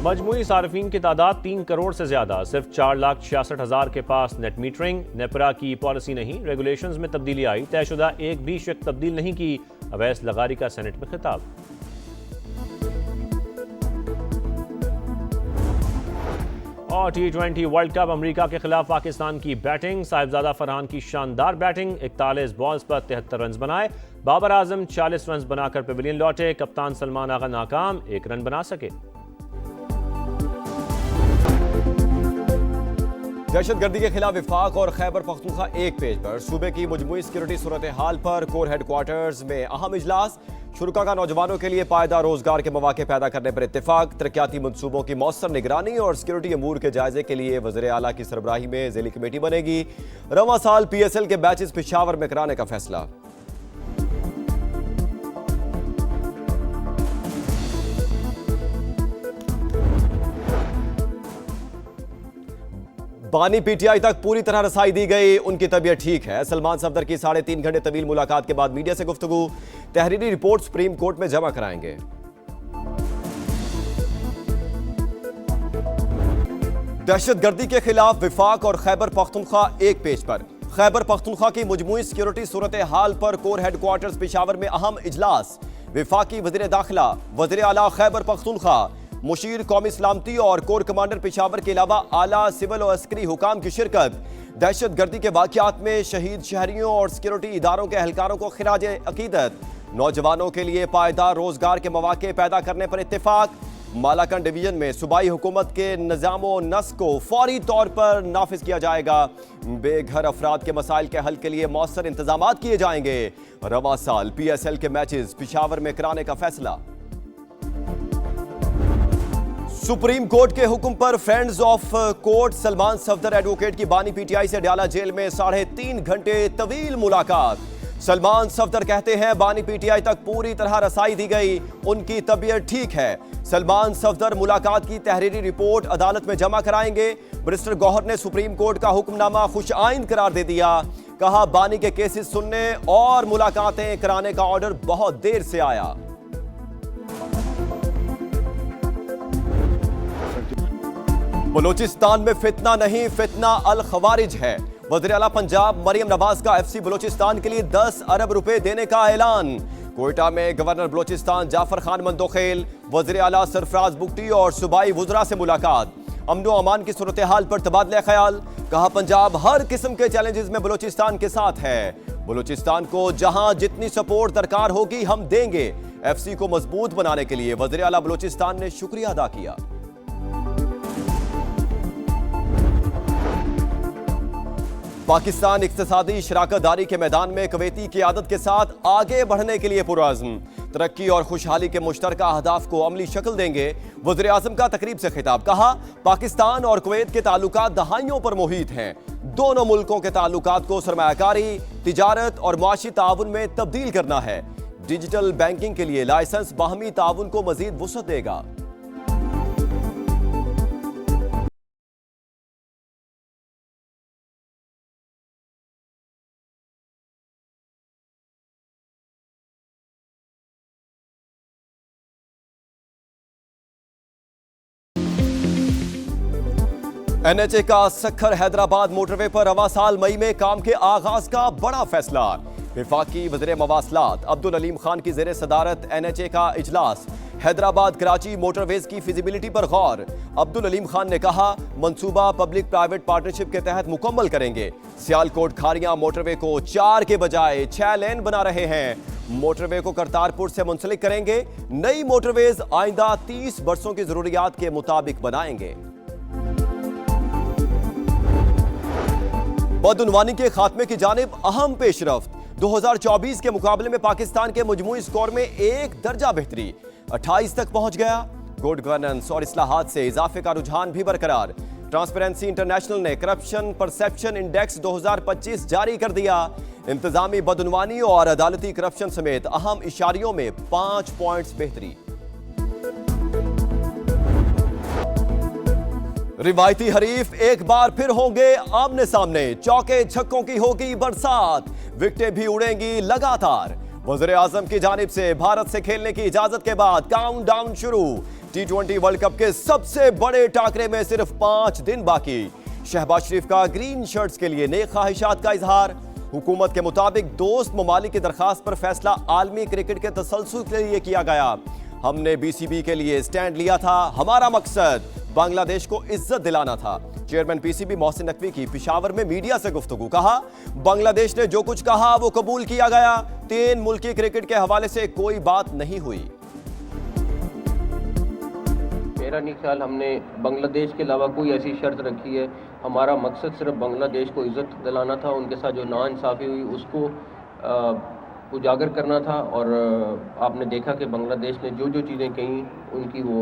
मजमूई सार्फिन की तादाद 3 करोड़ से ज्यादा, सिर्फ 4,66,000 के पास नेट मीटरिंग। नेपरा की पॉलिसी नहीं, रेगुलेशंस में तब्दीली आई, तयशुदा एक भी शिक तब्दील नहीं की। अवैस लगारी का सेनेट में खिताब। और T20 वर्ल्ड कप, अमेरिका के खिलाफ पाकिस्तान की बैटिंग। साहिबजादा फरहान की शानदार बैटिंग, 41 बॉल्स पर 73 रन बनाए। बाबर आजम 40 रन बनाकर पेविलियन लौटे। कप्तान सलमान आगा नाकाम, 1 रन बना सके। दहशतगर्दी के खिलाफ विफाक और खैबर पख्तूनख्वा एक पेज पर। सूबे की मजमूई सिक्योरिटी सूरत हाल पर कोर हेडक्वार्टर्स में अहम इजलास। शुरुका का नौजवानों के लिए पायदार रोजगार के मौके पैदा करने पर इत्तेफाक। तरक्याती मनसूबों की मौसर निगरानी और सिक्योरिटी अमूर के जायजे के लिए वज़ीर आला की सरबराही में ज़िली कमेटी बनेगी। रवां साल PSL के बैचेस पेशावर में कराने का फैसला। बानी PTI तक पूरी तरह रसाई दी गई, उनकी तबीयत ठीक है। सलमान सफदर की 3.5 घंटे तवील मुलाकात के बाद मीडिया से गुफ्तगू। तहरीरी रिपोर्ट सुप्रीम कोर्ट में जमा कराएंगे। दहशतगर्दी के खिलाफ विफाक और खैबर पख्तूनख्वा एक पेज पर। खैबर पख्तूनख्वा की मजमूई सिक्योरिटी सूरत हाल पर कोर हेडक्वार्टर्स पेशावर में अहम इजलास। विफाकी वज़ीर दाखिला, वज़ीर आला खैबर पख्तूनख्वा, मुशीर कौमी सलामती और कोर कमांडर पेशावर के अलावा आला सिविल और अस्करी हुकाम की शिरकत। दहशतगर्दी के वाक़यात में शहीद शहरियों और सिक्योरिटी इदारों के एहलकारों को खिराज अकीदत। नौजवानों के लिए पायदार रोजगार के मौके पैदा करने पर इत्तेफाक। मालाकन डिवीजन में सूबाई हुकूमत के निज़ामो नस्क को फौरी तौर पर नाफिज किया जाएगा। बेघर अफराद के मसाइल के हल के लिए मौसर इंतजाम किए जाएंगे। रवां साल PSL के मैचेस पेशावर में कराने का फैसला। सुप्रीम कोर्ट के हुक्म पर friends of court Salman Safdar advocate की बानी PTI से डाला जेल में 3.5 घंटे तवील मुलाकात। सलमान सफदर कहते हैं बानी PTI तक पूरी तरह रसाई दी गई, उनकी तबीयत ठीक है। सलमान सफदर मुलाकात की तहरीरी रिपोर्ट अदालत में जमा कराएंगे। बैरिस्टर गौहर ने सुप्रीम कोर्ट का हुक्मनामा खुश आइन करार दे दिया। कहा बानी के केसेस सुनने और मुलाकातें कराने का ऑर्डर बहुत देर से आया। बलूचिस्तान में फितना नहीं, फितना अल खवारिज है। वज़ीर आला पंजाब मरियम नवाज का FC बलूचिस्तान के लिए 10 अरब रुपए देने का ऐलान। कोयटा में गवर्नर बलूचिस्तान जाफर खान मंदोखेल, वज़ीर आला सरफराज बुगटी और सूबाई वुज़रा से मुलाकात। अमन व अमान की सूरत हाल पर तबादला ख्याल। कहा पंजाब हर किस्म के चैलेंजेस में बलूचिस्तान के साथ है। बलूचिस्तान को जहां जितनी सपोर्ट दरकार होगी हम देंगे। FC को मजबूत बनाने के लिए वज़ीर आला बलूचिस्तान ने शुक्रिया अदा किया। पाकिस्तान इक्तिसादी शराकतदारी के मैदान में कुवैती क़ियादत के साथ आगे बढ़ने के लिए पुरअज़्म। तरक्की और खुशहाली के मुश्तरका अहदाफ को अमली शक्ल देंगे। वज़ीर आज़म का तकरीब से खिताब। कहा पाकिस्तान और कुवैत के ताल्लुकात दहाइयों पर मुहित हैं। दोनों मुल्कों के ताल्लुकात को सरमायाकारी, तिजारत और मुआशी ताउन में तब्दील करना है। डिजिटल बैंकिंग के लिए लाइसेंस बाहमी ताउन को मजीद वुसअत देगा। NHA का सखर हैदराबाद मोटरवे पर रवां साल मई में काम के आगाज का बड़ा फैसला। विफाकी वज़ीर मवासलात अब्दुल अलीम खान की ज़ेरे सदारत NHA का इजलास। हैदराबाद कराची मोटरवेज की फिजिबिलिटी पर गौर। अब्दुल अलीम खान ने कहा मंसूबा पब्लिक प्राइवेट पार्टनरशिप के तहत मुकम्मल करेंगे। सियालकोट खारियां मोटरवे को 4 के बजाय 6 लेन बना रहे हैं। मोटरवे को करतारपुर से मुंसलिक करेंगे। नई मोटरवेज आइंदा 30 बरसों की जरूरियात के मुताबिक बनाएंगे। बदउनवानी के खात्मे की जानिब अहम पेशरफ्त। 2024 के मुकाबले में पाकिस्तान के मजमूई स्कोर में 1 दर्जा बेहतरी, 28 तक पहुंच गया। गुड गवर्नेंस और इस्लाहात से इजाफे का रुझान भी बरकरार। ट्रांसपेरेंसी इंटरनेशनल ने करप्शन परसेप्शन इंडेक्स 2025 जारी कर दिया। इंतजामी बदउनवानी और अदालती करप्शन समेत अहम इशारियों में 5 पॉइंट्स बेहतरी। रिवायती हरीफ एक बार फिर होंगे आमने सामने। चौके छक्कों की होगी बरसात, विकेटें भी उड़ेंगी लगातार। वज़ीर आज़म की जानिब से भारत से खेलने की इजाजत के बाद काउंटडाउन शुरू। T20 वर्ल्ड कप के सबसे बड़े टाकरे में सिर्फ 5 दिन बाकी। शहबाज शरीफ का ग्रीन शर्ट्स के लिए नेक ख्वाहिशात का इजहार। हुकूमत के मुताबिक दोस्त ममालिक की दरखास्त पर फैसला आलमी क्रिकेट के तसलसल के लिए किया गया। हमने बीसीबी के लिए स्टैंड लिया था, हमारा मकसद बांग्लादेश को इज्जत दिलाना था। चेयरमैन पीसीबी मोहसिन नकवी की पेशावर में मीडिया से गुफ्तगू। कहा, बांग्लादेश ने जो कुछ कहा वो कबूल किया गया। 3 मुल्की क्रिकेट के हवाले से कोई बात नहीं हुई। मेरा नहीं ख्याल हमने बांग्लादेश के अलावा कोई ऐसी शर्त रखी है। हमारा मकसद सिर्फ बांग्लादेश को इज्जत दिलाना था, उनके साथ जो नाइंसाफ़ी हुई उसको उजागर करना था। और आपने देखा कि बांग्लादेश ने जो जो चीज़ें कहीं उनकी वो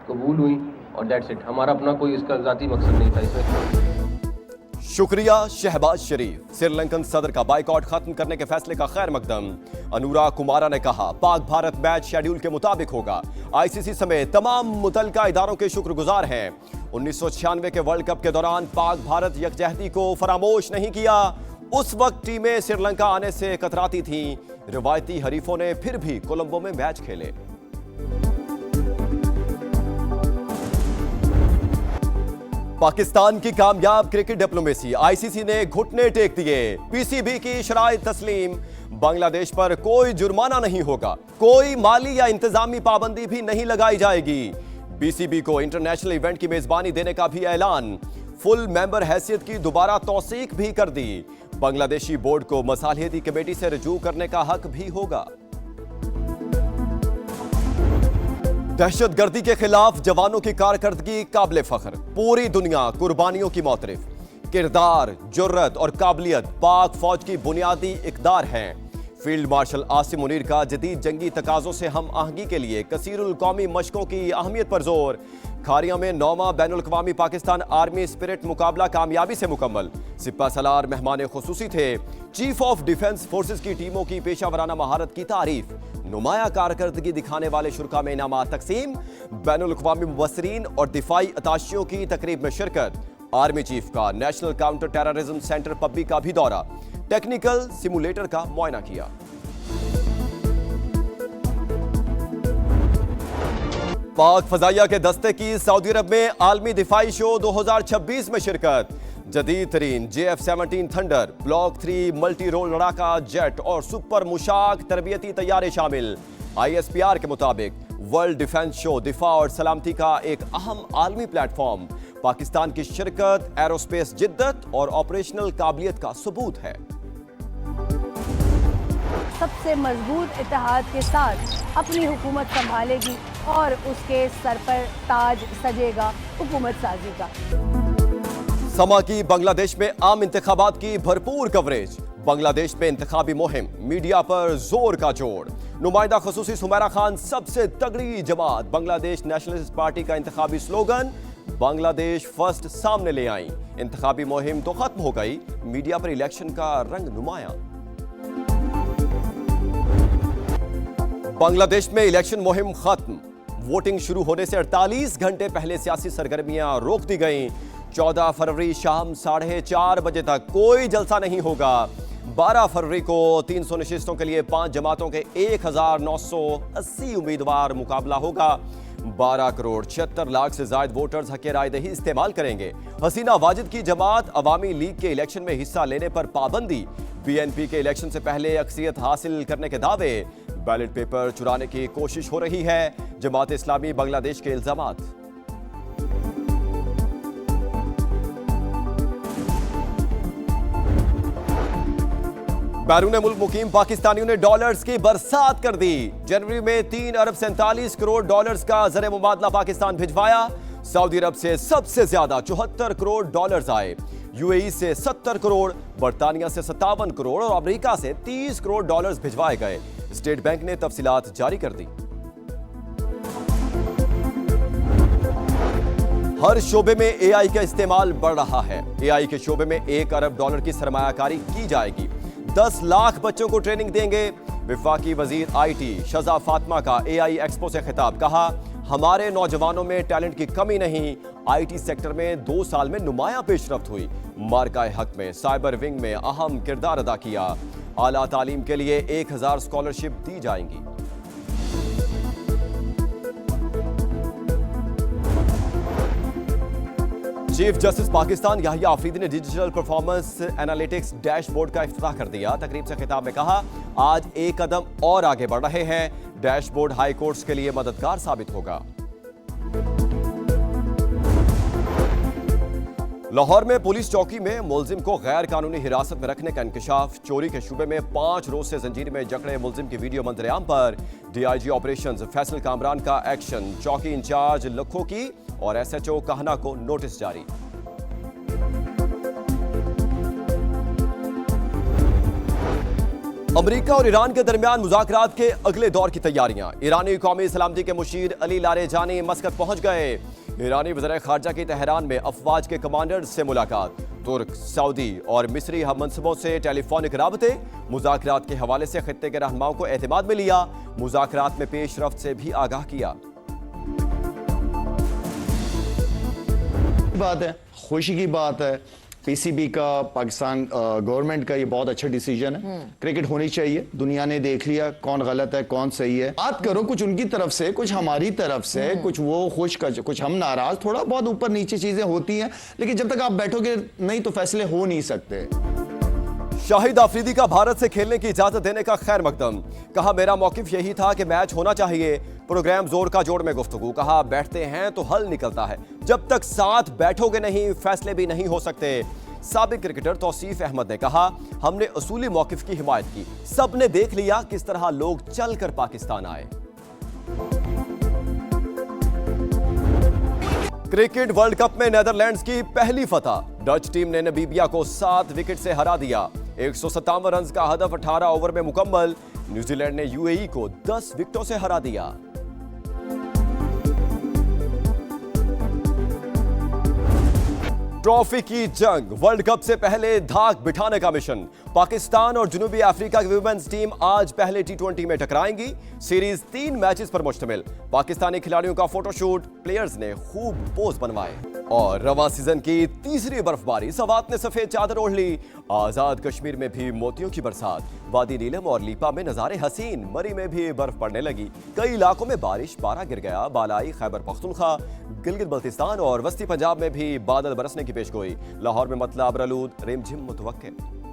कबूल हुई और दैट्स इट। हमारा अपना कोई इसका ज़ाती मकसद नहीं था इसमें। शुक्रिया शहबाज शरीफ। श्रीलंकन सदर का बाइकआउट खत्म करने के फैसले का खैर मकदम। अनुराग कुमारा ने कहा, पाक भारत मैच शेड्यूल के मुताबिक होगा। आईसीसी समेत तमाम मुतल्लिका इदारों के शुक्रगुजार हैं। 1996 के वर्ल्ड कप के दौरान पाक भारत यकजहती को फरामोश नहीं किया। उस वक्त टीमें श्रीलंका आने से कतराती थीं। रिवायती हरीफों ने फिर भी कोलंबो में मैच खेले। पाकिस्तान की कामयाब क्रिकेट डिप्लोमेसी, आईसीसी ने घुटने टेक दिए। पीसीबी की शराइत तस्लीम। बांग्लादेश पर कोई जुर्माना नहीं होगा, कोई माली या इंतजामी पाबंदी भी नहीं लगाई जाएगी। बीसीबी को इंटरनेशनल इवेंट की मेजबानी देने का भी ऐलान। फुल मेंबर हैसियत की दोबारा तौसीक भी कर दी। बांग्लादेशी बोर्ड को मसालियती कमेटी से रजू करने का हक भी होगा। दहशतगर्दी के खिलाफ जवानों की कारकर्दगी काबिल फख्र। पूरी दुनिया कुर्बानियों की मोतरिफ। किरदार, जुर्रत और काबिलियत पाक फौज की बुनियादी इकदार हैं। फील्ड मार्शल आसिम मुनीर का जदीद जंगी तकाजों से हम आहंगी के लिए कसीरुल कौमी मशकों की अहमियत पर जोर। खारिया में 9वां बैनुल-अक़वामी पाकिस्तान आर्मी स्पिरिट मुकाबला कामयाबी से मुकम्मल। सिपा सलार मेहमान खुसूसी थे। चीफ ऑफ डिफेंस फोर्सेस की टीमों की पेशावराना महारत की तारीफ। नुमाया कारकर्दगी दिखाने वाले शुरका में इनामात तकसीम। बैनुल-अक़वामी मुबस्सिरीन और दिफाई अताशियों की तकरीब में शिरकत। आर्मी चीफ का नेशनल काउंटर टेररिज्म सेंटर पब्बी का भी दौरा। टेक्निकल सिमुलेटर का मुआयना किया। पाक फजाइया के दस्ते की सऊदी अरब में आलमी दिफाई शो 2026 में शिरकत। जदीद तरीन JF-17 Thunder, block 3 multi role लड़ाका जेट और सुपर मुशाक तरबियती तैयारे शामिल। ISPR के मुताबिक वर्ल्ड डिफेंस शो दिफा और सलामती का एक अहम आलमी प्लेटफॉर्म। पाकिस्तान की शिरकत एरोस्पेस जिद्दत और ऑपरेशनल काबिलियत का सबूत है। सबसे मजबूत इत्तेहाद के साथ अपनी हुकूमत संभालेगी और उसके सर पर ताज सजेगा हुकूमत साजी का। समा की बांग्लादेश में आम इंतखाबात की भरपूर कवरेज। बांग्लादेश में इंतखाबी मुहिम, मीडिया पर जोर का जोड़। नुमाइंदा खसूसी सुमैरा खान सबसे तगड़ी जमात। बांग्लादेश नेशनलिस्ट पार्टी का इंतखाबी स्लोगन बांग्लादेश फर्स्ट सामने ले आई। इंतखाबी मुहिम तो खत्म हो गई, मीडिया पर इलेक्शन का रंग नुमाया। बांग्लादेश में इलेक्शन मुहिम खत्म। वोटिंग शुरू होने से 48 घंटे पहले सियासी सरगर्मियां रोक दी गईं। 14 फरवरी शाम 4:30 बजे तक कोई जलसा नहीं होगा। 12 फरवरी को 300 नशिस्तों के लिए 5 जमातों के 1980 उम्मीदवार मुकाबला होगा। 12 करोड़ 76 लाख से ज्यादा वोटर्स हक रायदही इस्तेमाल करेंगे। हसीना वाजिद की जमात अवामी लीग के इलेक्शन में हिस्सा लेने पर पाबंदी। BNP के इलेक्शन से पहले अक्सरियत हासिल करने के दावे। बैलेट पेपर चुराने की कोशिश हो रही है। जमात इस्लामी बांग्लादेश के इल्जामात। बैरून मुल्क मुकीम पाकिस्तानियों ने डॉलर्स की बरसात कर दी। जनवरी में 3 अरब 47 करोड़ डॉलर्स का ज़र मुबादला पाकिस्तान भिजवाया। सऊदी अरब से सबसे ज्यादा 74 करोड़ डॉलर्स आए। UAE से 70 करोड़, बरतानिया से 57 करोड़ और अमेरिका से 30 करोड़ डॉलर्स भिजवाए गए। स्टेट बैंक ने तफसीलात जारी कर दी। हर शोबे में AI का इस्तेमाल बढ़ रहा है। AI के शोबे में 1 अरब डॉलर की सरमायाकारी की जाएगी। 10 लाख बच्चों को ट्रेनिंग देंगे। वफाकी वजीर IT शजा फातिमा का AI एक्सपो से खिताब। कहा, हमारे नौजवानों में टैलेंट की कमी नहीं। IT सेक्टर में 2 साल में नुमाया पेशरफ्त हुई। मार्का हक में साइबर विंग में अहम किरदार अदा किया। आला तालीम के लिए 1000 स्कॉलरशिप दी जाएंगी। चीफ जस्टिस पाकिस्तान याहिया आफरीदी ने डिजिटल परफॉर्मेंस एनालिटिक्स डैशबोर्ड का इफ्तिताह कर दिया। तकरीब से खिताब में कहा, आज एक कदम और आगे बढ़ रहे हैं। डैशबोर्ड हाई कोर्ट्स के लिए मददगार साबित होगा। लाहौर में पुलिस चौकी में मुलजिम को गैर कानूनी हिरासत में रखने का इंकशाफ। चोरी के शुबे में 5 रोज से जंजीर में जकड़े मुलजिम की वीडियो मंजरेआम पर डीआईजी ऑपरेशंस फैसल कामरान का एक्शन। चौकी इंचार्ज लखो की और एसएचओ कहना को नोटिस जारी। अमेरिका और ईरान के दरमियान मुज़ाकरात के अगले दौर की तैयारियां। ईरानी कौमी सलामती के मुशीर अली लारेजानी मस्कत पहुंच गए। ईरानी वज़ीर ख़ारजा की तेहरान में अफवाज के कमांडर से मुलाकात। तुर्क, सऊदी और मिस्री हम मनसबों से टेलीफोनिक राबते। मुज़ाकरात के हवाले से खित्ते के रहनुमाओं को एतमाद में लिया। मुज़ाकरात में पेशरफ्त से भी आगाह किया। बात है, खुशी की बात है। पीसीबी का, पाकिस्तान गवर्नमेंट का ये बहुत अच्छा डिसीजन है। क्रिकेट होनी चाहिए। दुनिया ने देख लिया कौन गलत है कौन सही है। बात करो कुछ उनकी तरफ से, कुछ हमारी तरफ से, कुछ वो खुश, कुछ हम नाराज। थोड़ा बहुत ऊपर नीचे चीजें होती हैं, लेकिन जब तक आप बैठोगे नहीं तो फैसले हो नहीं सकते। शाहिद आफरीदी का भारत से खेलने की इजाजत देने का खैर मकदम। कहा, मेरा मौकिफ यही था कि मैच होना चाहिए। प्रोग्राम जोर का जोड़ में गुफ्तगू। कहा, बैठते हैं तो हल निकलता है, जब तक साथ बैठोगे नहीं फैसले भी नहीं हो सकते। साबिक क्रिकेटर तौसीफ अहमद ने कहा, हमने असूली मौकिफ की हिमायत की। सबने देख लिया किस तरह लोग चलकर पाकिस्तान आए। क्रिकेट वर्ल्ड कप में नीदरलैंड्स की पहली फतह। डच टीम ने नामीबिया को 7 विकेट से हरा दिया। 157 रन का हदफ 18 ओवर में मुकम्मल। न्यूजीलैंड ने यूएई को 10 विकेटों से हरा दिया। ट्रॉफी की जंग, वर्ल्ड कप से पहले धाक बिठाने का मिशन। पाकिस्तान और जनूबी अफ्रीका की वुमेन्स टीम आज पहले टी20 में टकराएंगी। सीरीज 3 मैचेस पर मुश्तमिल। पाकिस्तानी खिलाड़ियों का फोटोशूट, प्लेयर्स ने खूब पोज बनवाए। और रवां सीजन की तीसरी बर्फबारी, सवात ने सफेद चादर ओढ़ ली। आजाद कश्मीर में भी मोतियों की बरसात। वादी नीलम और लीपा में नजारे हसीन। मरी में भी बर्फ पड़ने लगी। कई इलाकों में बारिश, पारा गिर गया। बालाई खैबर पख्तूनख्वा, गिलगित बल्तिस्तान और वस्ती पंजाब में भी बादल बरसने की पेशगोई। लाहौर में मतला बरलूद, रिमझिम मुतवक्किल।